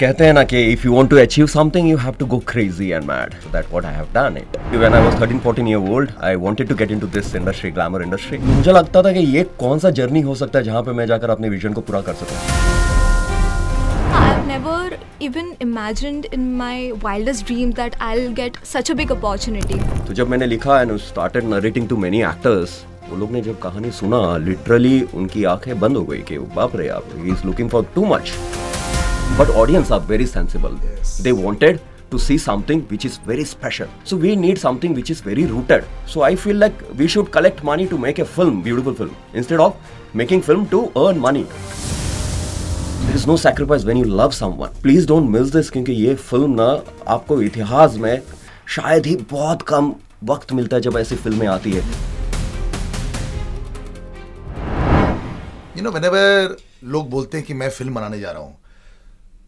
कहते हैं ना कि if you want to achieve something you have to go crazy and mad. So that's what I have done it. When I was 13-14 year old, I wanted to get into this industry, glamour industry. मुझे लगता था कि ये कौन सा journey हो सकता है जहाँ पे मैं जाकर अपने विजन को पूरा कर सकूँ. I've never even imagined in my wildest dream that I'll get such a big opportunity. तो जब मैंने लिखा and started narrating to many actors, वो लोग ने जब कहानी सुना, literally उनकी आंखें बंद हो गई कि बाप रे आप, he is looking for too much. But audience are very sensible. Yes. They wanted to see something which is very special. So we need something which is very rooted. So I feel like we should collect money to make a film, beautiful film, instead of making film to earn money. There is no sacrifice when you love someone. Please don't miss this क्योंकि ये film ना आपको इतिहास में शायद ही बहुत कम वक्त मिलता है जब ऐसी फिल्में आती है. whenever लोग बोलते हैं कि मैं फिल्म बनाने जा रहा हूं,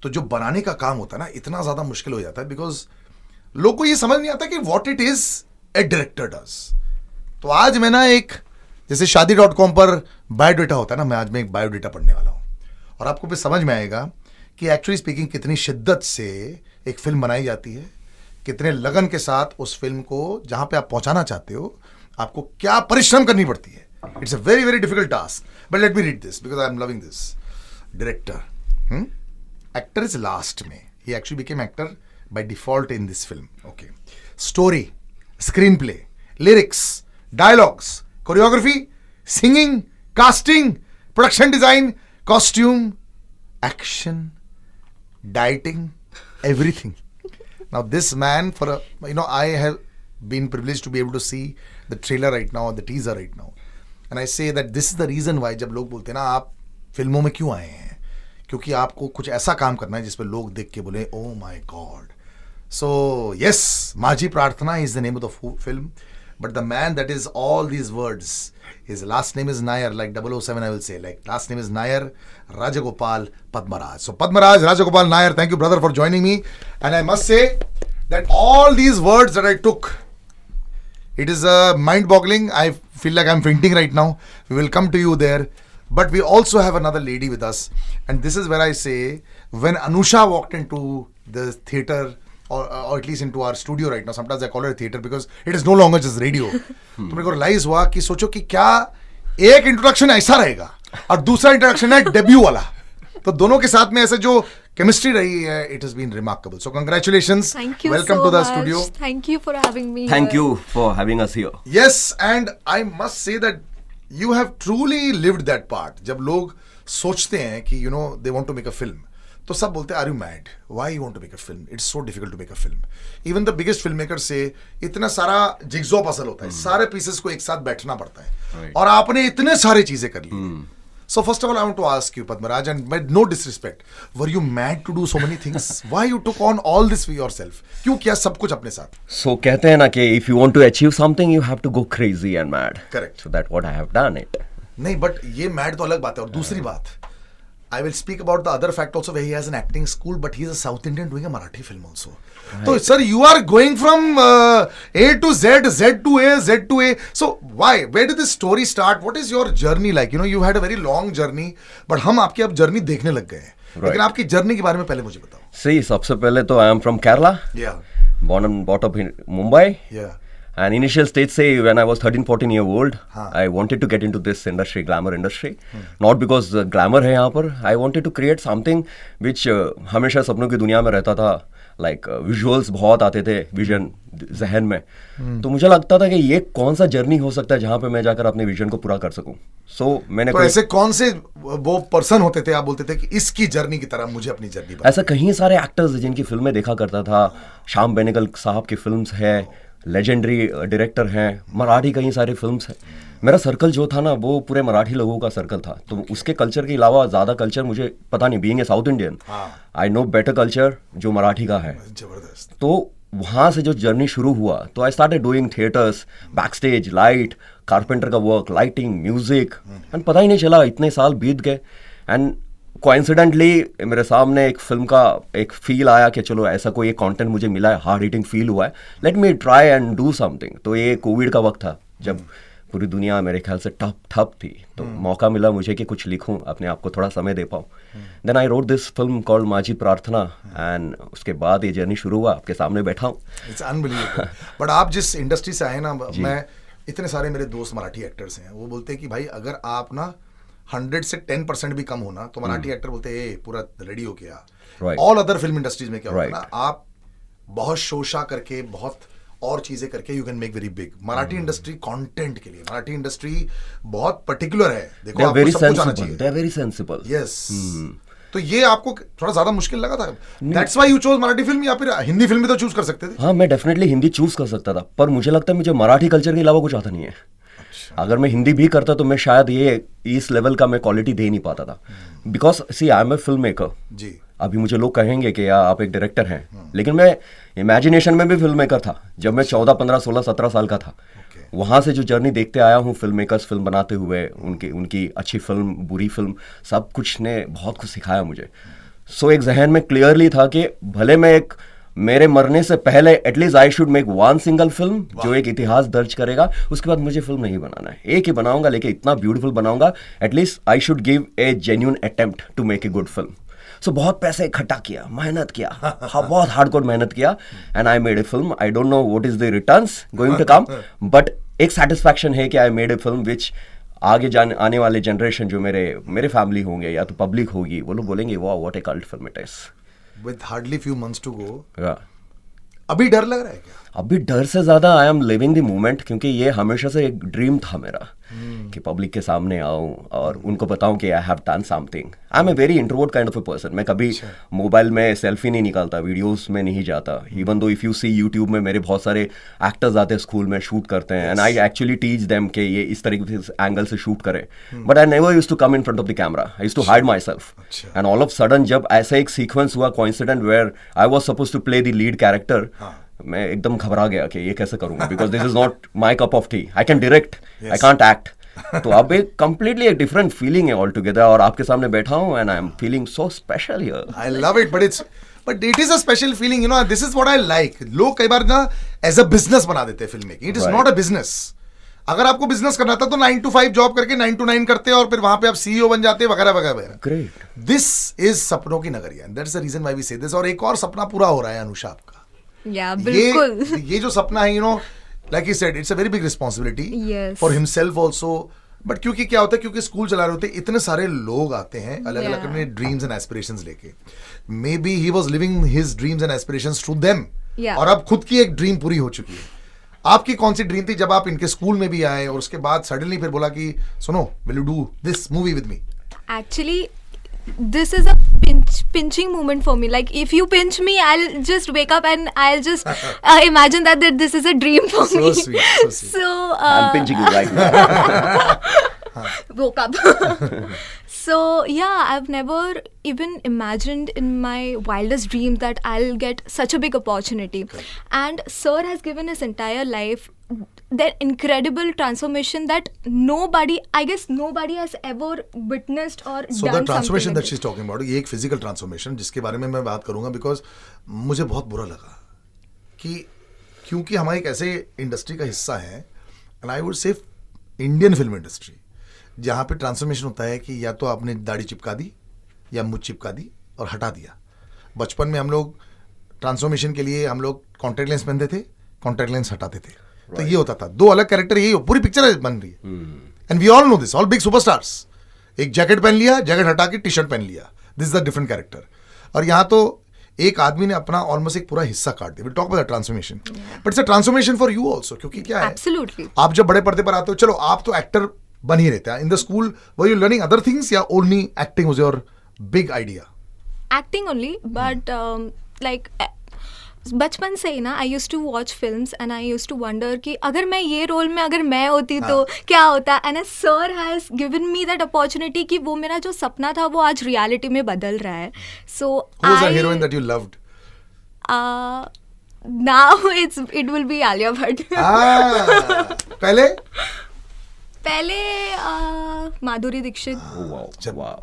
तो जो बनाने का काम होता है ना, इतना ज्यादा मुश्किल हो जाता है बिकॉज लोग को ये समझ नहीं आता कि what it is a director does. तो आज मैं ना एक जैसे शादी.com पर बायोडेटा होता है ना, मैं आज मैं एक बायोडेटा पढ़ने वाला हूं और आपको भी समझ में आएगा कि एक्चुअली स्पीकिंग कितनी शिद्दत से एक फिल्म बनाई जाती है, कितने लगन के साथ उस फिल्म को जहां पे आप पहुंचाना चाहते हो आपको क्या परिश्रम करनी पड़ती है. It's a very very difficult task, but let me read this because I am loving this. Director actor is last में. He actually became actor by default in this film. Okay. Story, screenplay, lyrics, dialogues, choreography, singing, casting, production design, costume, action, dieting, everything. Now this man I have been privileged to be able to see the trailer right now, the teaser right now. And I say that this is the reason why जब लोग बोलते हैं ना आप फिल्मों में क्यों आए हैं, क्योंकि आपको कुछ ऐसा काम करना है जिसपे लोग देख के बोले oh my God. So yes, Majhi Prarthana is the name of the film, but the man that is all these words, his last name is Nair, like 007 I will say, like last name is Nair Rajagopal Padmaraj. So Padmaraj Rajagopal Nair, thank you brother for joining me. And I must say that all these words that I took, it is mind-boggling. I feel like I'm fainting right now. We will come to you there. But we also have another lady with us. And this is where I say, when Anusha walked into the theater, or at least into our studio right now, sometimes I call it a theater because it is no longer just radio. तो मेरे को realize हुआ कि सोचो कि क्या एक introduction ऐसा रहेगा और दूसरा इंट्रोडक्शन है डेब्यू वाला. तो दोनों के साथ में ऐसे जो केमिस्ट्री रही है, it has been remarkable. So congratulations. Thank you Welcome so to the much. studio. Thank you for having me Thank here. you for having us here. Yes, and I must say that you have truly lived that part. जब लोग सोचते हैं कि they want to make a film, तो सब बोलते हैं are you mad? Why you want to make a film? It's so difficult to make a film. Even the biggest filmmakers say इतना सारा जिग्सॉ पजल होता है, सारे पीसेस को एक साथ बैठना पड़ता है और आपने इतने सारे चीजें कर ली. So first of all, I want to ask you, Padmaraj, and with no disrespect, were you mad to do so many things? Why you took on all this for yourself? क्यों किया सब कुछ अपने साथ? So कहते हैं ना कि if you want to achieve something you have to go crazy and mad. Correct. So that's what I have done it. नहीं, but ये mad तो अलग बात है. और दूसरी बात, I will speak about the other fact also where he has an acting school, but he is a South Indian doing a Marathi film also. Right. So, sir, you are going from A to Z, Z to A, Z to A. So, why? Where did this story start? What is your journey like? You had a very long journey, but हम आपकी अब journey देखने लग गए हैं. लेकिन आपकी journey के बारे में पहले मुझे बताओ. See, सबसे पहले तो I am from Kerala. Yeah. Born and brought up in Mumbai. Yeah. And initial stage say when I was 13-14 year old, I wanted to get into this industry, glamour industry. Not because glamour है यहाँ पर. I wanted to create something which हमेशा सपनों की दुनिया में रहता था. Like visuals बहुत आते थे विजन जहन में. तो मुझे लगता था कि ये कौन सा जर्नी हो सकता है जहाँ पे मैं जाकर अपने विजन को पूरा कर सकूं. मैंने तो ऐसे कौन से वो पर्सन होते थे आप बोलते थे कि इसकी जर्नी की तरह मुझे अपनी जर्नी बनानी? ऐसा कहीं सारे एक्टर्स जिनकी फिल्में देखा करता था. श्याम बेनेगल साहब की फिल्म्स है, लेजेंडरी डायरेक्टर हैं, मराठी कई सारी फिल्म्स हैं. मेरा सर्कल जो था ना वो पूरे मराठी लोगों का सर्कल था. तो उसके कल्चर के अलावा ज़्यादा कल्चर मुझे पता नहीं. Being a south Indian, I know better culture जो मराठी का है. जबरदस्त. तो वहाँ से जो जर्नी शुरू हुआ तो I started doing theatres, back stage, light, carpenter का वर्क, लाइटिंग, म्यूजिक. एंड पता ही नहीं चला इतने साल बीत गए. एंड कोइंसिडेंटली मेरे सामने एक फिल्म का एक फील आया कि चलो ऐसा कोई एक कंटेंट मुझे मिला है, हार्ड हिटिंग फील हुआ है, let me try and do something. तो ये कोविड का वक्त था जब पूरी दुनिया मेरे ख्याल से ठप थी, तो मौका मिला मुझे कि कुछ लिखूं, अपने आप को थोड़ा समय दे पाऊं. Then I wrote this film called Majhi Prarthana, and उसके बाद ये जर्नी शुरू हुआ, आपके सामने बैठा हूं. It's unbelievable. बट आप जिस इंडस्ट्री से आए ना, मैं इतने सारे मेरे दोस्त मराठी एक्टर्स हैं, वो बोलते हैं कि भाई अगर आप ना 100 से 10% भी कम होना तो मराठी एक्टर बोलते हैं पूरा रेडी हो गया. ऑल अदर फिल्म इंडस्ट्रीज में क्या होता है ना, आप बहुत शोशा करके, बहुत और चीजें करके you can make very big. Marathi industry content के लिए, मराठी इंडस्ट्री बहुत पर्टिकुलर है. देखो आपको सब कुछ आना चाहिए. They are very sensible. Yes. तो ये आपको थोड़ा ज्यादा मुश्किल लगा था? That's why you chose Marathi film, या फिर हिंदी फिल्म भी तो चूज कर सकते थे? हाँ, मैं डेफिनेटली हिंदी चूज कर सकता था, पर मुझे लगता है मुझे मराठी कल्चर के अलावा कुछ आता नहीं है. अगर मैं हिंदी भी करता तो मैं शायद ये इस लेवल का मैं क्वालिटी दे नहीं पाता था. Because see I am a film maker ji. अभी मुझे लोग कहेंगे कि यार आप एक डायरेक्टर हैं, लेकिन मैं इमेजिनेशन में भी फिल्म मेकर था. जब मैं 14, 15, 16, 17 साल का था, वहाँ से जो जर्नी देखते आया हूँ फिल्म मेकर्स फिल्म बनाते हुए, उनकी अच्छी फिल्म, बुरी फिल्म, सब कुछ ने बहुत कुछ सिखाया मुझे. सो एक जहन में क्लियरली था कि भले मैं एक मेरे मरने से पहले at least I should make one single film जो एक इतिहास दर्ज करेगा. उसके बाद मुझे फिल्म नहीं बनाना है, एक ही बनाऊंगा, लेकिन इतना ब्यूटीफुल बनाऊंगा at least I should give a genuine attempt to make a good film. So बहुत पैसे इकट्ठा किया, मेहनत किया, हाँ बहुत हार्डकोर मेहनत किया, and I made a film. I don't know what is the returns going to come, but एक सेटिस्फैक्शन है कि आई मेड ए फिल्म विच आगे आने वाले जनरेशन जो मेरे फैमिली होंगे या तो पब्लिक होगी, वो लोग बोलेंगे वाह what A cult film it is. With hardly few months to go, Yeah. अभी डर लग रहा है क्या? अभी डर से ज्यादा I am living the moment, क्योंकि ये हमेशा से एक ड्रीम था मेरा कि पब्लिक के सामने आऊं और उनको बताऊं कि I have done something. I am a very introvert kind of a person. मैं कभी मोबाइल में सेल्फी नहीं निकालता, वीडियोस में नहीं जाता. Even though if you see YouTube में मेरे बहुत सारे एक्टर्स आते हैं, स्कूल में शूट करते हैं, and I actually teach them कि ये इस तरीके से एंगल से शूट करें. But I never used to come in front of the camera. I used to hide myself. And all of sudden जब ऐसा एक सीक्वेंस हुआ coincident where I was supposed to play the lead character, मैं एकदम घबरा गया कि ये कैसे करूंगा, because this is not my cup of T. I can direct, I can't act. तो अब एक कंप्लीटली एक डिफरेंट फीलिंग है ऑल टुगेदर, और आपके सामने बैठा हूं and I am feeling so special here. I love it, but it is a special feeling, you know. This is what I like. लोग कई बार ना एज अ बिजनेस बना देते हैं film making. It is not a business. अगर आपको business करना था तो 9 to 5 जॉब करके 9 to 9 करते हैं और फिर वहां पे आप सीईओ बन जाते हैं वगैरह वगैरह. ग्रेट. दिस इज सपनों की नगरिया, that's the reason why we say this. और एक और सपना पूरा हो रहा है अनुषा आपका. बिल्कुल. ये जो सपना है, you know, like you said, it's a very big responsibility for himself also. But क्योंकि क्या होता है, क्योंकि स्कूल चला रहे होते इतने सारे लोग आते हैं अलग अलग अपने ड्रीम्स एंड एस्पिरेशंस लेके. May be he was living his dreams and aspirations through them, और अब खुद की एक ड्रीम पूरी हो चुकी है. आपकी कौन सी ड्रीम थी जब आप इनके स्कूल में भी आए और उसके बाद सडनली फिर बोला कि सुनो, will you do this movie with me? Actually, this is a pinching moment for me. Like if you pinch me, I'll just wake up and I'll just imagine that this is a dream for So me. sweet, so sweet. So I'm pinching you right now. woke up. So yeah, I've never even imagined in my wildest dreams that I'll get such a big opportunity. And Sir has given his entire life that incredible transformation that I guess nobody has ever witnessed or So done the transformation something that like she's talking about, ये एक physical transformation जिसके बारे में मैं बात करूंगा, because मुझे बहुत बुरा लगा कि क्योंकि हमारी एक ऐसे इंडस्ट्री का हिस्सा है, and I would say Indian film industry, जहाँ पे ट्रांसफॉर्मेशन होता है कि या तो आपने दाढ़ी चिपका दी या मुझ चिपका दी और हटा दिया. बचपन में हम लोग ट्रांसफॉर्मेशन के लिए हम लोग कॉन्टैक्ट लेंस पहनते थे, कॉन्टैक्ट लेंस हटाते थे. तो ये होता था, दो अलग कैरेक्टर, यही पूरी पिक्चर बन रही है. And we all know this, all big superstars. एक जैकेट पहन लिया, जैकेट हटा के टी शर्ट पहन लिया, this is the different character. और यहाँ तो एक आदमी ने अपना ऑलमोस्ट एक पूरा हिस्सा काट दिया. Will talk about the transformation, but it's a transformation for you also. क्योंकि क्या है, Absolutely. आप जब बड़े पर्दे पर आते हो, चलो आप तो एक्टर बन ही रहते हैं. In the school were you learning other things या only acting was your big idea? Acting only, but like बचपन से ही ना I use to watch films and I use to wonder कि अगर मैं ये रोल में अगर मैं होती तो क्या होता. And sir has given me that opportunity कि वो मेरा जो सपना था वो आज रियलिटी में बदल रहा है. सो Who was the heroine that you loved? Now it will be Alia Bhatt. पहले माधुरी दीक्षित.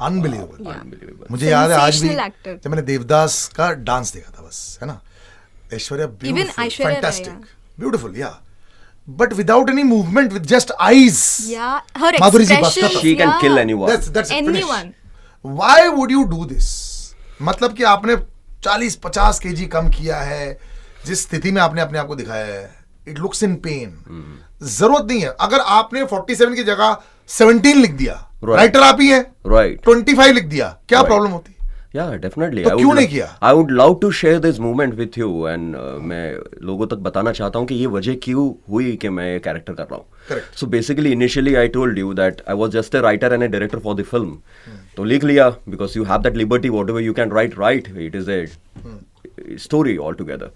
अनबिलीवेबल. मुझे याद है आज भी Sensational actor. जब मैंने देवदास का डांस देखा था, बस, है ना, Aishwarya, Even Aishwarya Rai, fantastic, beautiful, या. but without any movement, with just eyes. Yeah, her Madhuri ji, expressions. basta. She can yeah. kill anyone. That's it, finish. Anyone. Why would you do this? मतलब कि आपने 40-50 kg कम किया है, जिस स्थिति में आपने अपने आप को दिखाया है, it looks in pain. जरूरत नहीं है. अगर आपने 47 की जगह 17 लिख दिया, Right. राइटर आप ही हैं, Right. 25 लिख दिया, क्या Right. प्रॉब्लम होती? Yeah, definitely. तो क्यों नहीं किया? I would love to share this moment with you and मैं लोगों तक बताना चाहता हूँ कि ये वजह क्यों हुई कि मैं ये कैरेक्टर कर रहा हूँ. Correct. So basically, initially I told you that I was just a writer and a director for the film. तो लिख लिया because you have that liberty, whatever you can write. It is a story altogether.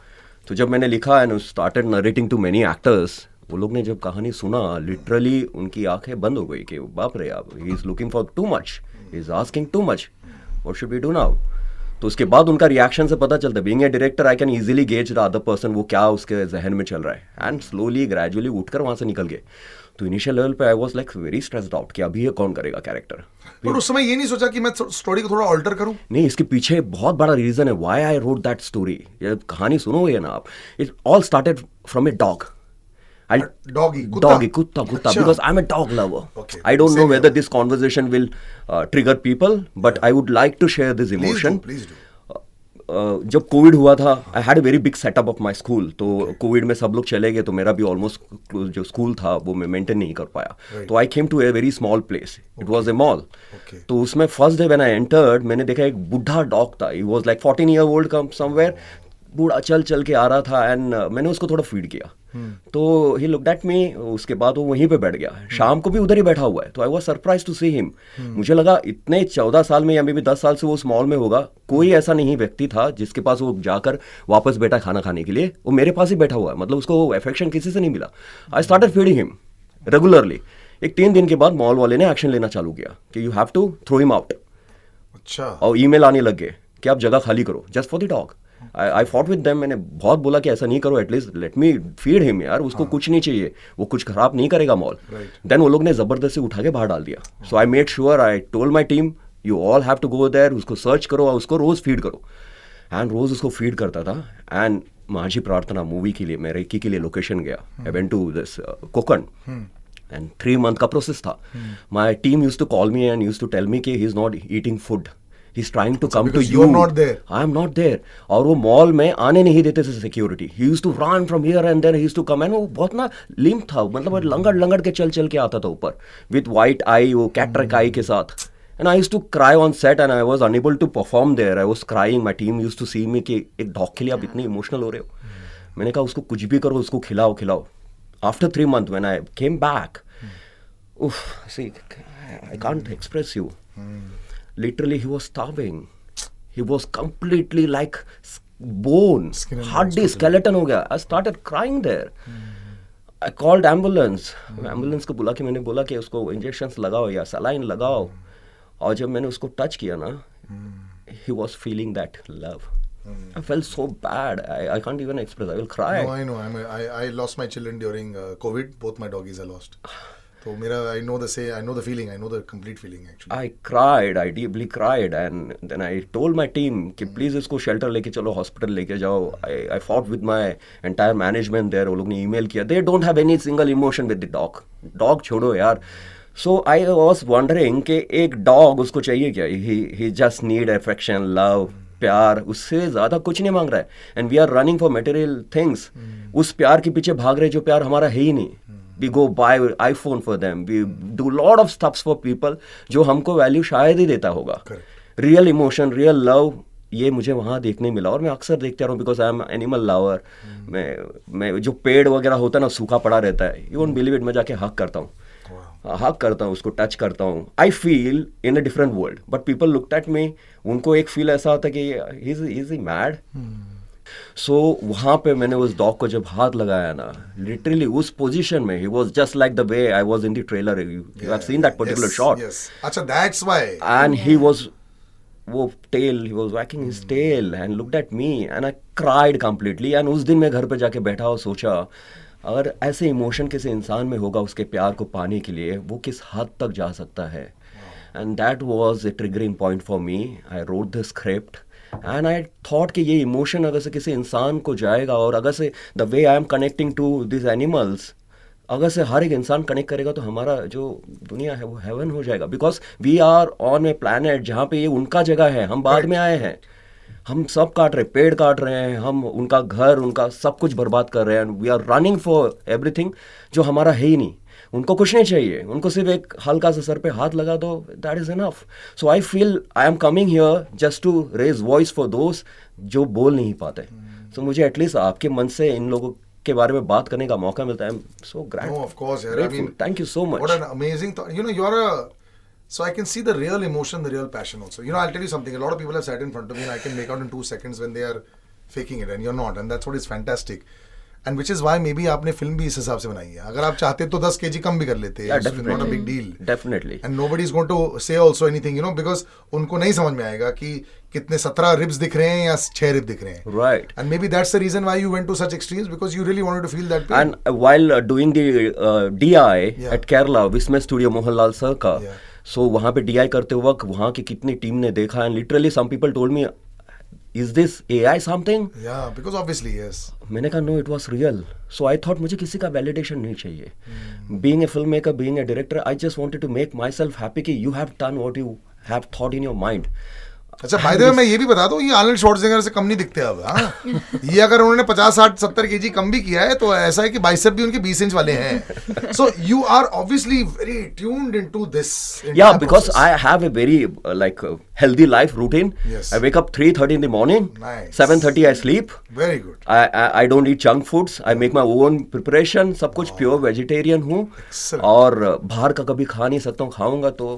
तो जब मैंने लिखा and started narrating to many actors, वो लोग ने जब कहानी सुना, लिटरली उनकी आंखें बंद हो गई कि बाप रे, अब he is looking for too much, he is asking too much, what should we do now. तो उसके बाद उनका रिएक्शन से पता चलता है, being a director I can easily gauge the other person, वो क्या उसके जहन में चल रहा है, एंड स्लोली ग्रेजुअली उठकर वहां से निकल गए. तो इनिशियल लेवल पे I was like very stressed out कि अभी ये कौन करेगा कैरेक्टर. पर उस समय ये नहीं सोचा कि मैं स्टोरी को थोड़ा ऑल्टर करूं? नहीं, इसके पीछे बहुत बड़ा रीजन है why I wrote that story. ये कहानी सुनोगे ना आप, it all started from a dog. Doggy, kutta, Achha. because I'm a dog lover. Okay. I don't know Same whether here. this conversation will trigger people, but I would like to share this emotion. Please do. जब Covid हुआ था, I had a very big setup of my school. तो Covid में सब लोग चले गए, तो मेरा भी ऑलमोस्ट जो स्कूल था वो मैं मेंटेन नहीं कर पाया. तो I came to a very small place, it was a mall. तो उसमें first day when I entered, मैंने देखा एक बुढ़ा डॉग था. He was like 14 year old come somewhere. बूढ़ा चल चल के आ रहा था एंड मैंने उसको थोड़ा फीड किया. तो ही लुक्ड एट मी. उसके बाद वो वहीं पे बैठ गया. शाम को भी उधर ही बैठा हुआ है. तो I was surprise to see him. मुझे लगा इतने 14 साल में या मे बी 10 साल से वो उस मॉल में होगा, कोई ऐसा नहीं व्यक्ति था जिसके पास वो जाकर वापस बैठा खाना खाने के लिए. वो मेरे पास ही बैठा हुआ है, मतलब उसको अफेक्शन किसी से नहीं मिला. I started feeding him regularly. एक 3 दिन के बाद मॉल वाले ने एक्शन लेना चालू किया कि you have to throw him out. अच्छा. और ईमेल आने लग गए कि आप जगह खाली करो just for the dog. I fought with them. मैंने बहुत बोला कि ऐसा नहीं करो, at least let me feed him यार, उसको कुछ नहीं चाहिए, वो कुछ खराब नहीं करेगा मॉल. देन वो लोग ने जबरदस्ती उठा के बाहर डाल दिया. So I made sure, I told my team you all have to go there, उसको सर्च करो और उसको रोज फीड करो. एंड रोज उसको फीड करता था. एंड माझी प्रार्थना मूवी के लिए मैं रेकी के लिए लोकेशन गया. I went to this Konkan and 3 month का प्रोसेस था. My team use to call me and use to tell me कि he is not eating food, he is trying to come to because you. you are not there. I am not there. और वो mall में आने नहीं देते थे security. He used to run from here and then he used to come. and वो बहुत ना लिम्प था, मतलब लंगड़ लंगड़ के चल चल के आता था ऊपर with white eye, वो कैटरेक आई के साथ. And I used to cry on set and I was unable to perform there. I was crying. My team used to see me कि एक डॉग के लिए आप इतने इमोशनल हो रहे हो. मैंने कहा उसको कुछ भी करो, उसको खिलाओ खिलाओ. After 3 months when I came back, see, I can't express you. Literally, he was starving. He was completely like bone, hardly skeleton हो गया. I started crying there. I called ambulance. Ambulance को बुला के मैंने बोला कि उसको injections लगाओ या saline लगाओ. और जब मैंने उसको touch किया ना, he was feeling that love. I felt so bad. I can't even express. I will cry. No, I know. I lost my children during COVID. Both my doggies I lost. तो मेरा I know the feeling. I know the complete feeling actually. I cried. I deeply cried, and then I told my team कि please इसको shelter लेके चलो, hospital लेके जाओ. I fought with my entire management there. वो लोग ने email किया. They don't have any single emotion with the dog. Dog छोड़ो यार. So I was wondering कि एक dog उसको चाहिए क्या? He just need affection, love, प्यार. उससे ज़्यादा कुछ नहीं मांग रहा है. And we are running for material things. उस प्यार के पीछे भाग रहे जो प्यार हमारा है ही नहीं. We go buy iPhone for them. We do lot of stuffs for people जो हमको वैल्यू शायद ही देता होगा. रियल इमोशन, रियल लव, ये मुझे वहाँ देखने मिला. और मैं अक्सर देखता रहा हूँ because I am animal lover. मैं जो पेड़ वगैरह होता है ना, सूखा पड़ा रहता है, यू वोंट बिलीव इट, मैं जाके हक करता हूँ. हक करता हूँ, उसको टच करता हूँ. I feel in a different world. But people looked at मी, उनको एक फील ऐसा होता है कि ही इज मैड. सो वहाँ पे मैंने उस डॉग को जब हाथ लगाया ना, लिटरली उस पोजीशन में, he was just like the way I was in the trailer. You have seen that particular shot. अच्छा, that's why. And he was, वो tail, he was wagging his tail and looked at me and I cried completely. एंड उस दिन मैं घर पे जाके बैठा और सोचा, अगर ऐसे इमोशन किसी इंसान में होगा उसके प्यार को पाने के लिए, वो किस हद तक जा सकता है. And that was a triggering point for me. I wrote the script and I thought कि ये इमोशन अगर से किसी इंसान को जाएगा, और अगर से the way I am connecting to this animals, अगर से हर एक इंसान कनेक्ट करेगा तो हमारा जो दुनिया है वो हेवन हो जाएगा, because we are on a planet जहाँ पे ये उनका जगह है, हम बाद में आए हैं, हम सब काट रहे, पेड़ काट रहे हैं, हम उनका घर, उनका सब कुछ बर्बाद कर रहे हैं, we are running for everything जो हमारा है ही नहीं। उनको कुछ नहीं चाहिए, उनको सिर्फ एक हल्का सा सर पे हाथ लगा दो, that is enough. So I feel I am coming here just to raise voice for those जो बोल नहीं पाते। सो मुझे एटलीस्ट आपके मन से इन लोगों के बारे में बात करने का मौका मिलता है। I am so No, of course, yeah. grateful. Thank you so much. What an amazing thought. You know, you're a. So I can see the real emotion, the real passion also. You know, I'll tell you something. A lot of people have sat in front of me and I can make out in 2 seconds when they are faking it and you're not. And that's what is fantastic. And which is why maybe आपने film भी इस हिसाब से बनाई है. अगर आप चाहते तो 10 kg कम भी कर लेते. Yeah, It's definitely. not a big deal. Definitely. And nobody is going to say also anything, you know, because उनको नहीं समझ में आएगा कि कितने 17 रिब्स दिख रहे हैं या 6 रिब दिख रहे हैं. Right. And maybe that's the reason why you went to such extremes, because you really wanted to feel that pain. And while doing the DI Yeah. at Kerala, Vismay Studio Mohanlal sir का, Yeah. so वहाँ पे DI करते वक्त वहाँ की कितनी team ने देखा, and literally some people told me, is this AI something? Yeah, because obviously, yes. मैंने कहा no, it was real. So I thought मुझे किसी का validation नहीं चाहिए. Being a filmmaker, being a director, I just wanted to make myself happy कि you have done what you have thought in your mind. अच्छा, by the way मैं ये भी बता दूं, ये आर्नल्ड श्वार्ज़नेगर से कम नहीं दिखते अब. हाँ, ये अगर उन्होंने 50, 60, 70 केजी कम भी किया है तो ऐसा है कि बाइसेप भी उनके 20 इंच वाले हैं. So you are obviously very tuned into this. Yeah, because I have a very healthy life routine. Yes. I wake up 3:30 in the morning. Nice. 7:30 I sleep. Very good. I don't eat junk foods. I make my own preparation. सब कुछ pure vegetarian हूँ. Excellent. और बाहर का कभी खा नहीं सकता हूँ, खाऊंगा तो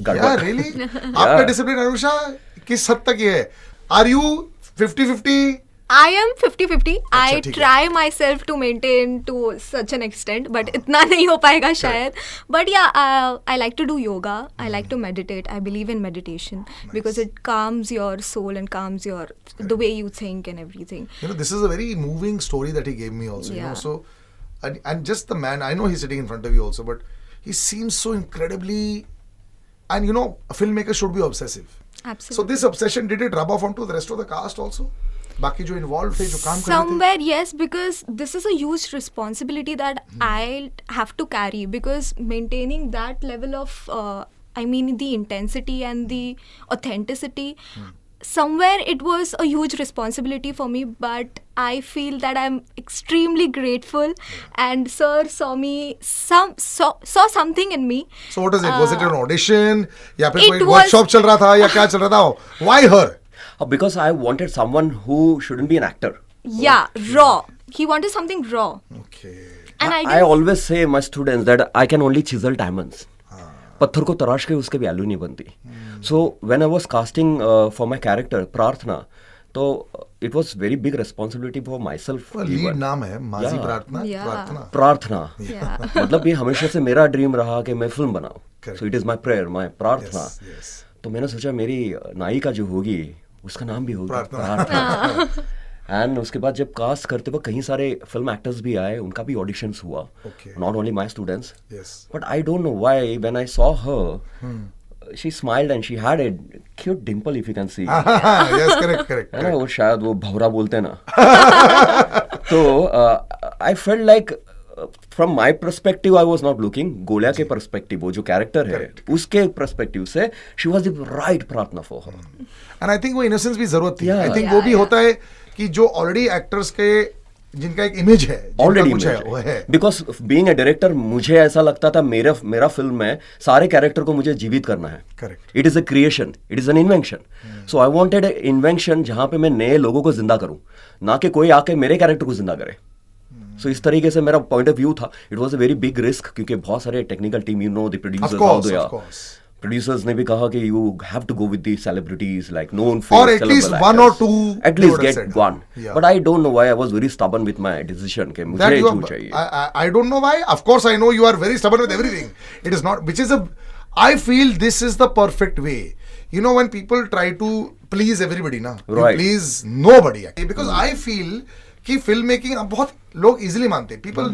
या गड़बड़. रियली आपका डिसिप्लिन अनुषा किस हद तक ये है? Are you 50-50? I am 50-50. I ठीक है. try myself to maintain to such an extent, but इतना नहीं हो पाएगा शायद. But yeah, I like to do yoga. I like to meditate. I believe in meditation because it calms your soul and calms your the way you think and everything. You know, this is a very moving story that he gave me also. You know, Yeah. so and just the man. I know he's sitting in front of you also, but he seems so incredibly. And you know, a filmmaker should be obsessive. Absolutely. So this obsession, did it rub off onto the rest of the cast also? बाकी जो involved थे, जो काम कर रहे थे? Somewhere yes, because this is a huge responsibility that I have to carry, because maintaining that level of I mean the intensity and the authenticity, somewhere it was a huge responsibility for me, but I feel that I'm extremely grateful, and sir saw saw something in me. So what is it? Was it an audition? या फिर It कोई was- workshop चल रहा था या क्या चल रहा था? Why her? Because I wanted someone who shouldn't be an actor. Yeah, raw. He wanted something raw, Okay. and I I didn't. always say my students that I can only chisel diamonds. पत्थर को तराश के उसके value नहीं बनती. So when I was casting for my character प्रार्थना, तो it was very big responsibility for myself. Lead even. नाम है माजी Yeah. प्रार्थना. Yeah. प्रार्थना. प्रार्थना. Yeah. मतलब ये हमेशा से मेरा ड्रीम रहा कि मैं फिल्म बनाऊं. Correct. So it is my prayer, my प्रार्थना. Yes, yes. तो मैंने सोचा मेरी नायिका जो होगी उसका नाम भी होगा प्रार्थना. एंड उसके बाद जब कास्ट करते वक्त कहीं सारे फिल्म एक्टर्स भी आए, उनका भी ऑडिशंस हुआ. Okay. Not only my students. Yes. But I don't know why when I saw her, she smiled and she had a cute dimple, if you can see. Yes, correct. है ना, वो शायद वो भौरा बोलते हैं ना. तो I felt like from my perspective I was not looking. गोलिया के perspective, वो जो कैरेक्टर है उसके perspective से she was the right प्रार्थना for her. And I think वो इनोसेंस भी जरूरत थी. Yeah. आई थिंक Yeah, वो भी yeah. होता है कि जो ऑलरेडी एक्टर्स के जिनका एक इमेज है, जिनका ऑलरेडी कुछ है, वो है. बिकॉज बीइंग ए डायरेक्टर मुझे ऐसा लगता था मेरा फिल्म में सारे कैरेक्टर को मुझे जीवित करना है. Correct. It is a creation, it is an invention. So I wanted A invention जहां पे मैं नए लोगों को जिंदा करूं, ना कि कोई आके मेरे कैरेक्टर को जिंदा करे. सो इस तरीके से मेरा पॉइंट ऑफ व्यू था. It was a very big risk क्योंकि बहुत सारे technical team, you know the producers, Of course. Producers ने भी कहा कि you have to go with the celebrities like known Or at least one or two at they least would have get said. One. Yeah. But I don't know why I was very stubborn with my decision कि मुझे That you जो are, चाहिए. I don't know why. Of course, I know you are very stubborn with everything. It is not, which is I feel this is the perfect way. You know, when people try to please everybody, na, you Right. please nobody. Because I feel कि film making अब बहुत लोग easily मानते हैं. People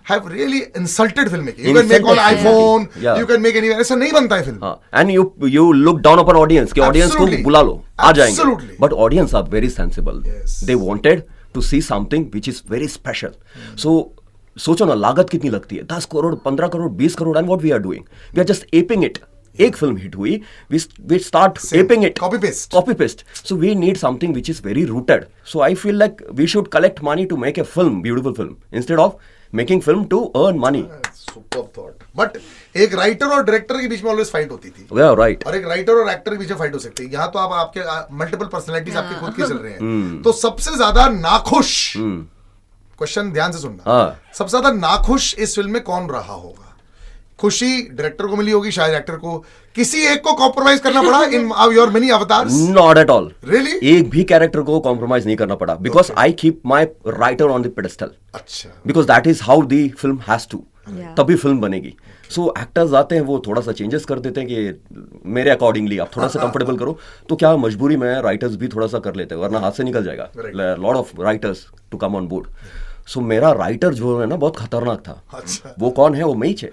have really insulted film making. You can make on iPhone, Yeah. You can make anywhere. ऐसा नहीं बनता है film. And you look down upon audience कि ऑडियंस को Absolutely. बुला लो, आ जाएंगे. Absolutely. But audience are very sensible. Yes. They wanted to see something which is very special. So सोचो ना लागत कितनी लगती है, 10 crore, 15 crore, 20 crore, and what we are doing, we are just aping it. एक फिल्म हिट हुई, we start aping it, copy paste. So we need something which is very rooted. So I feel like we should collect money to make a film, beautiful film, instead of making film to earn money. Super thought. But एक writer और director के बीच में always fight होती थी. Yeah, right. और एक writer और actor के बीच में फाइट हो सकती है. यहाँ तो आप आपके मल्टीपल पर्सनैलिटीज आपके खुद के चल रहे हैं. तो सबसे ज्यादा नाखुश, क्वेश्चन ध्यान से सुनना, सबसे ज्यादा नाखुश इस फिल्म में कौन रहा होगा? खुशी डायरेक्टर को मिली होगी, शायद एक्टर को. किसी एक को कॉम्प्रोमाइज करना पड़ा in your many avatars? Not at all. Really? एक भी कैरेक्टर को कॉम्प्रोमाइज नहीं करना पड़ा, because I keep my writer on the pedestal. अच्छा. Because that is how the film has to. Yeah. तभी फिल्म बनेगी. सो एक्टर्स आते हैं, वो थोड़ा सा चेंजेस कर देते हैं कि मेरे अकॉर्डिंगली आप थोड़ा सा कंफर्टेबल करो. तो क्या मजबूरी में राइटर्स भी थोड़ा सा कर लेते हैं, वरना हाथ से निकल जाएगा. Lot of writers to come on board. So मेरा राइटर जो है ना बहुत खतरनाक था. अच्छा. वो कौन है? वो मैं ही है.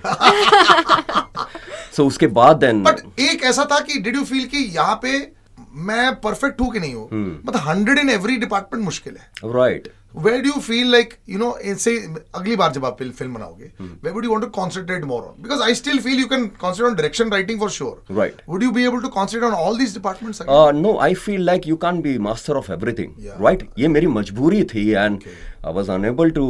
सो उसके बाद देन, बट एक ऐसा था कि डिड यू फील कि यहाँ पे मैं परफेक्ट हूं कि नहीं हूं? मतलब 100 इन एवरी डिपार्टमेंट मुश्किल है. Right. Where do you feel like, you know, say अगली बार जब आप फिल्म बनाओगे, where would you want to concentrate more on? Because I still feel you can concentrate on direction, writing for sure. Right. Would you be able to concentrate on all these departments again? No, I feel like you can't be master of everything. Yeah. Right? ये मेरी मजबूरी थी, and I was unable to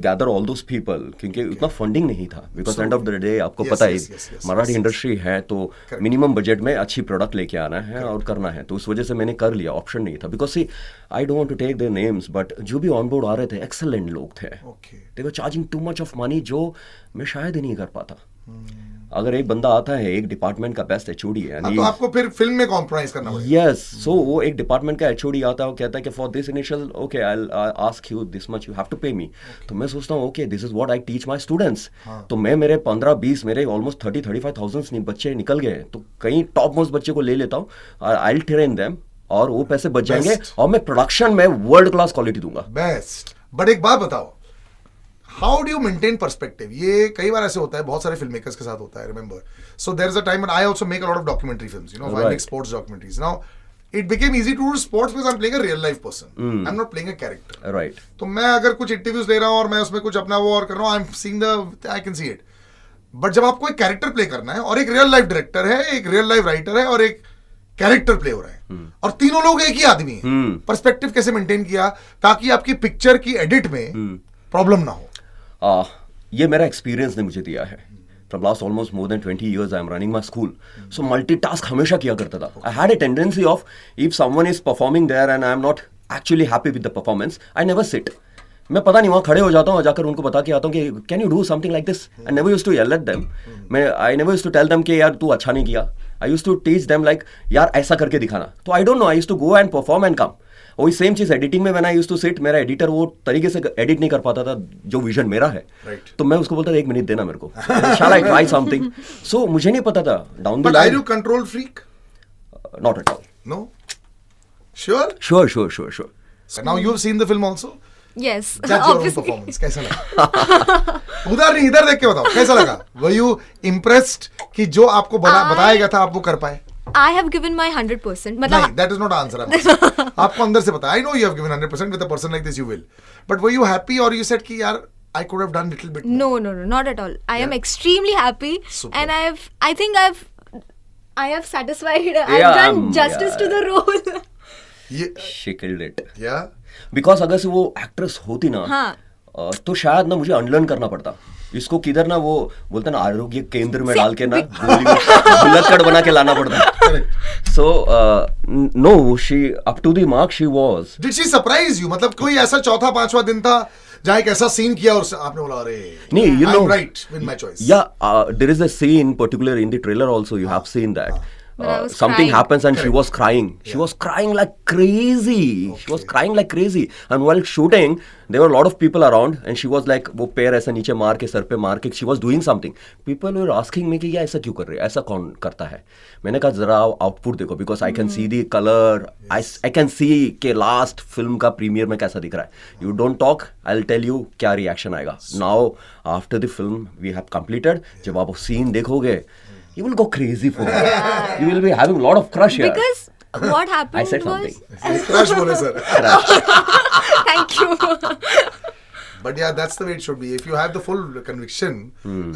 gather all those people क्योंकि उतना funding नहीं था. Because end of the day आपको पता है मराठी इंडस्ट्री है तो मिनिमम बजट में अच्छी प्रोडक्ट लेके आना है और करना है. तो उस वजह से मैंने कर लिया, ऑप्शन नहीं था. Because see I don't want to take their names, but जो भी ऑन बोर्ड आ रहे थे एक्सेलेंट लोग थे. They were charging too much of money, जो मैं शायद ही नहीं कर पाता. अगर एक बंदा आता है, एक डिपार्टमेंट का बेस्ट एचओडी है, तो आपको फिर फिल्म में कॉम्प्रोमाइज करना पड़ेगा. यस. सो वो एक डिपार्टमेंट का एचओडी आता है, वो कहता है कि for this initial okay I will ask you this much, you have to pay me. तो मैं सोचता हूँ okay this is what I teach my students. तो मैं मेरे 15-20 मेरे ऑलमोस्ट 30-35,000 बच्चे निकल गए, तो कहीं टॉप मोस्ट बच्चे को ले लेता हूँ, आई विल ट्रेन देम, और वो पैसे बच जाएंगे और मैं प्रोडक्शन में वर्ल्ड क्लास क्वालिटी दूंगा. बेस्ट. बट एक बात बताओ, how do you maintain perspective? ये कई बार ऐसे होता है, बहुत सारे फिल्म मेकर्स के साथ होता है. Remember, so there is a time when I also make a lot of documentary films, you know, I make sports documentaries. Now it became easy to do sports because I am playing a real life person, I am not playing a character. Right. तो मैं अगर कुछ interviews ले रहा हूं और मैं उसमें कुछ अपना वो और कर रहा हूं, I am seeing the, I can see it. But जब आपको एक कैरेक्टर प्ले करना है और एक रियल लाइफ डायरेक्टर है, एक रियल लाइफ राइटर है और एक कैरेक्टर प्ले हो रहा है, और तीनों लोग एक ही आदमी है, पर्सपेक्टिव कैसे मेंटेन किया ताकि आपकी पिक्चर की एडिट में प्रॉब्लम ना हो? ये मेरा एक्सपीरियंस ने मुझे दिया है. From last almost more than 20 years I am running my school. So multitask हमेशा किया करता था. I had a tendency of if someone is performing there and I am not actually happy with the performance, I never sit. मैं पता नहीं वहाँ खड़े हो जाता हूँ और जाकर उनको बता के आता हूँ कि can you do something like this. I never used to yell at them. I never used to tell them कि यार तू अच्छा नहीं किया. I used to teach them like यार ऐसा करके दिखाना. तो I don't know, I used to go and perform and come. वही सेम चीज एडिटिंग में, when I used to sit, मेरा एडिटर वो तरीके से एडिट नहीं कर पाता था जो विजन मेरा है. तो मैं उसको बोलता था 1 मिनट देना मेरे को, शैल आई ट्राई समथिंग. सो मुझे नहीं पता था down the line. But are you control freak? Not at all. No. Sure. Sure. Now you have seen the film also. Yes, Judge your own obviously. performance. कैसा लगा? उधर नहीं, इधर देख के बताओ कैसा लगा. Were you impressed कि जो आपको बताया गया था आप वो कर पाए? I have given my 100%. नहीं, that is not answer. आपको अंदर से पता. I know you have given 100% with a person like this you will. But were you happy or you said कि यार I could have done little bit more? No, not at all. I am extremely happy. Super. And I think I have satisfied. I've done justice to the role. She killed it. Yeah. Because अगर से वो actress होती ना, हाँ. तो शायद ना मुझे अनलर्न करना पड़ता. इसको किधर ना वो बोलते ना आरोग्य केंद्र में डाल के ना गोली में बुलक्कड़ बना के लाना पड़ता. So no, she up to the mark she was. Did she surprise you? मतलब कोई ऐसा चौथा पांचवा दिन था जहाँ एक ऐसा सीन किया और आपने बोला अरे नहीं, you know, I'm right with my choice. Yeah, there is a scene particular in the trailer also, you have seen that. I was Something crying. happens and she Correct. was crying. She was crying like crazy. She was crying like crazy. And while shooting, there were a lot of people around, and she was like, वो पैर ऐसा नीचे मार के sir पे मार के, she was doing something. People were asking me कि ये ऐसा क्यों कर रही है, ऐसा कौन करता है. मैंने कहा जरा आउटपुट देखो, because I can see the color. I can see कि लास्ट फिल्म का प्रीमियर में कैसा दिख रहा है. You don't talk, I'll tell you क्या रिएक्शन आएगा. Now after the film we have completed, जब आप वो सीन देखोगे, you will go crazy for it. You will be having a lot of crush here. Because what happened I said was... something. Crush बोले sir. Thank you. But yeah, that's the way it should be. If you have the full conviction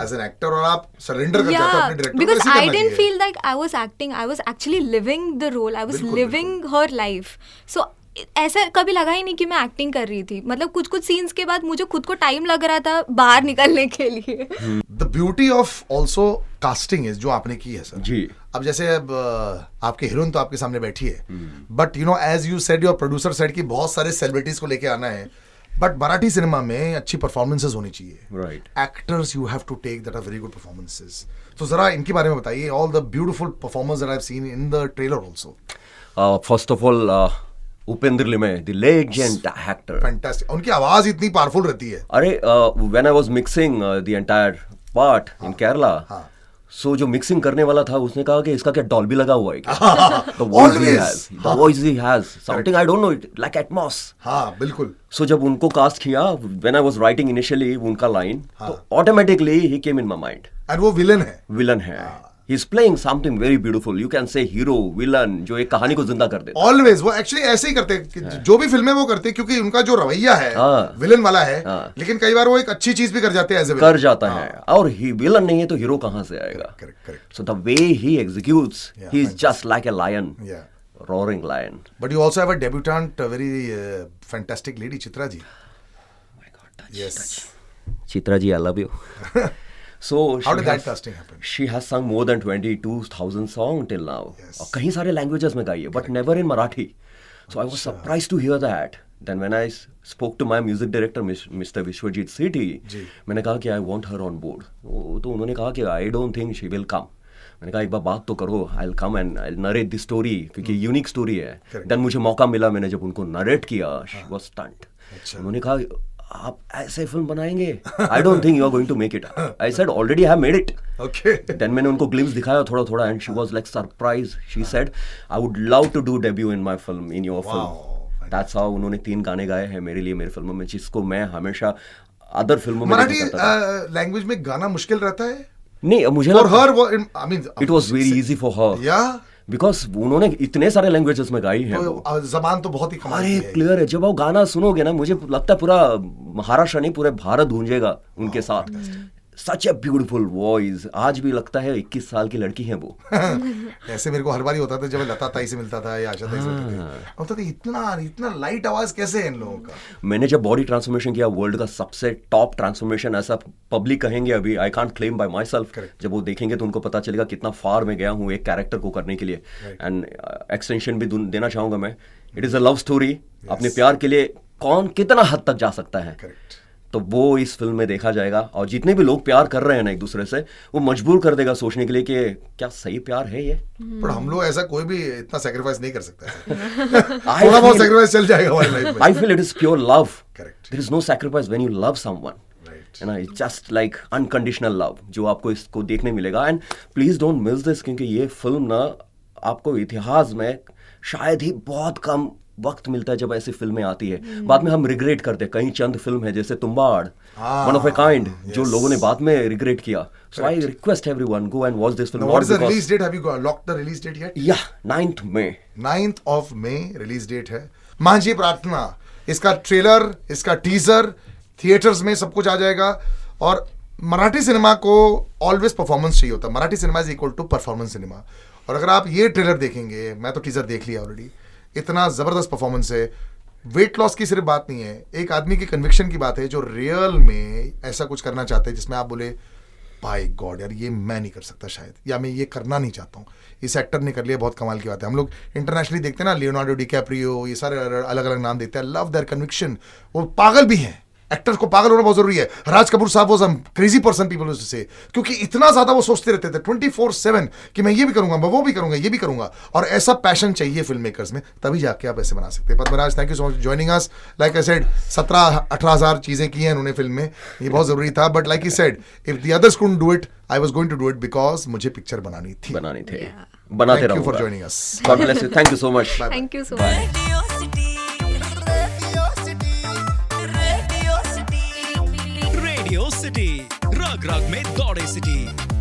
as an actor और आप surrender कर जाते हो अपने director को, because ऐसे I करना didn't चाहिए. feel like I was acting. I was actually living the role. I was बिल्कुल, living her life. So ऐसा कभी लगा ही नहीं कि मैं एक्टिंग कर रही थी. मतलब कुछ कुछ सीन्स के बाद मुझे खुद को टाइम लग रहा था बाहर निकलने के लिए. The beauty of also casting is जो आपने की है सर. जी. अब जैसे अब आपके हीरोइन तो आपके सामने बैठी है, but you know as you said your producer said कि बहुत सारे सेलिब्रिटीज को लेके आना है, बट मराठी सिनेमा में अच्छी परफॉर्मेंसेज होनी चाहिए. Right. Actors you have to take that are very good performances. तो जरा इनके बारे में बताइए, all the beautiful performers that I have seen in the trailer also. First of all, Upendra Limaye, the legend actor. Fantastic. उनकी आवाज इतनी पावरफुल रहती है. अरे when I was mixing the entire part in Kerala, हाँ. so जो मिक्सिंग करने वाला था उसने कहा कि इसका क्या डॉल्बी लगा हुआ है क्या? The voice he Always. has, the voice he has, something I don't know, it like Atmos. हाँ बिल्कुल. So जब उनको कास्ट किया, when I was writing initially उनका लाइन, तो automatically he came in my mind. And वो villain है. Villain है. He is playing something very beautiful. You can say hero, villain, जो एक कहानी को जिंदा कर देता है. ऑलवेज वो एक्चुअली ऐसे ही करते हैं कि जो भी फिल्में वो करते हैं, क्योंकि उनका जो रवैया है हाँ. विलन वाला है, हाँ. लेकिन कई बार वो एक अच्छी चीज भी कर जाते हैं एज ए कर जाता है. और ही विलन नहीं है तो हीरो कहाँ से आएगा? Correct correct. So the way he executes, Yeah, he is fantastic. just like a lion, या roaring lion. But you also have a debutante very fantastic lady Chitra ji. Oh my God, touch, Yes. touch. Chitra ji, I love you. So How she did that has- casting happen? She has sung more than 22,000 songs till now. Yes. और कई सारे languages में गाई है, but never in Marathi. So I was surprised to hear that. Then when I spoke to my music director, Mr. Vishwajit Sethi, जी. मैंने कहा कि I want her on board. तो उन्होंने कहा कि I don't think she will come. मैंने कहा एक बार बात तो करो, I'll come and I'll narrate the story, क्योंकि यूनिक स्टोरी है. Correct. Then मुझे मौका मिला, मैंने जब उनको नरेट किया, she was stunned. अच्छा. उन्होंने कहा आप ऐसे फिल्म बनाएंगे? I don't think you are going to make it. I said already I have made it. Okay. Then मैंने उनको ग्लिम्स दिखाया थोड़ा थोड़ा and she was like surprised. She said I would love to do debut in my film, in your film. Wow. That's how उन्होंने 3 गाने गाए हैं मेरे लिए मेरी फिल्मों में, जिसको मैं हमेशा अदर फिल्मों में मराठी नहीं करता था. लैंग्वेज में गाना मुश्किल रहता है नहीं मुझे फॉर लगा हर. I mean it was very easy for her या because उन्होंने इतने सारे लैंग्वेजेस में गाई है वो. जबान तो बहुत ही कमाल अरे की है. क्लियर है. जब वो गाना सुनोगे ना, मुझे लगता है पूरा महाराष्ट्र नहीं पूरे भारत गूंजेगा उनके साथ. सच ए ब्यूटीफुल वॉइस. आज भी लगता है 21 साल की लड़की है वो. ऐसे मेरे को हर बार ही होता था जब मैं लता ताई से मिलता था या आशा ताई से मिलता था, होता था इतना इतना लाइट आवाज कैसे है इन लोगों का. मैंने जब बॉडी ट्रांसफॉर्मेशन किया, वर्ल्ड का सबसे टॉप ट्रांसफॉर्मेशन, ऐसा पब्लिक कहेंगे अभी, I can't claim bye my self. Correct. जब वो देखेंगे तो उनको पता चलेगा कितना फार मैं गया हूँ एक कैरेक्टर को करने के लिए. एंड एक्सटेंशन भी देना चाहूंगा मैं. It is a love story. अपने प्यार के लिए कौन कितना हद तक जा सकता है, करेक्ट. तो वो इस फिल्म में देखा जाएगा. और जितने भी लोग प्यार कर रहे हैं ना एक दूसरे से, वो मजबूर कर देगा सोचने के लिए कि क्या सही प्यार है ये. पर हम लोग ऐसा कोई भी इतना सेक्रीफाइस नहीं कर सकता है. थोड़ा बहुत सेक्रीफाइस चल जाएगा हमारी लाइफ में. I feel it is pure love. Correct. There is no sacrifice when you love someone. Right. You know, it's just like unconditional love जो आपको इसको देखने मिलेगा. And please don't miss this, क्योंकि ये फिल्म ना आपको इतिहास में शायद ही बहुत कम वक्त मिलता है जब ऐसी फिल्में आती है. बाद में हम रिग्रेट करते हैं. कई चंद फिल्म है जैसे Tumbbad, one of a kind, जो लोगों ने बाद में रिग्रेट किया. So I request everyone go and watch this film. Now, what is the release date? Have you locked the release date yet? या 9th May. 9th of May release date है. मांझी प्रार्थना, इसका ट्रेलर, इसका teaser theatres में सब कुछ आ जाएगा. और मराठी सिनेमा को ऑलवेज परफॉर्मेंस चाहिए होता है. Marathi cinema is equal to performance cinema. और अगर आप ये ट्रेलर देखेंगे, मैं तो टीजर देख लिया ऑलरेडी, इतना जबरदस्त परफॉर्मेंस है. वेट लॉस की सिर्फ बात नहीं है, एक आदमी की कन्विक्शन की बात है जो रियल में ऐसा कुछ करना चाहते हैं जिसमें आप बोले बाय गॉड यार ये मैं नहीं कर सकता शायद, या मैं ये करना नहीं चाहता हूँ. इस एक्टर ने कर लिया, बहुत कमाल की बात है. हम लोग इंटरनेशनली देखते हैं ना, लियोनार्डो डिकैप्रियो, ये सारे अलग अलग नाम देते हैं. Love their conviction. वो पागल भी हैं. एक्टर्स को पागल होना बहुत जरूरी है. राज कपूर साहब was a crazy person people used to say, क्योंकि इतना ज्यादा वो सोचते रहते थे 24/7 कि मैं ये भी करूंगा, मैं वो भी करूंगा, ये भी करूंगा. और ऐसा पैशन चाहिए फिल्म मेकर्स में, तभी जाके आप ऐसे बना सकते हैं. Padmaraj, thank you so much joining us. Like I said 17-18 हजार चीजें की हैं उन्होंने फिल्म में, ये बहुत जरूरी था. But like he said, if the others couldn't do it, I was going to do it because मुझे पिक्चर बनानी थी. बनाने थे, बनाते थैंक यू रहूंगा. For joining us. God bless you. Thank you so much. Thank you so much. Radio city, रग रग में दौड़े सिटी.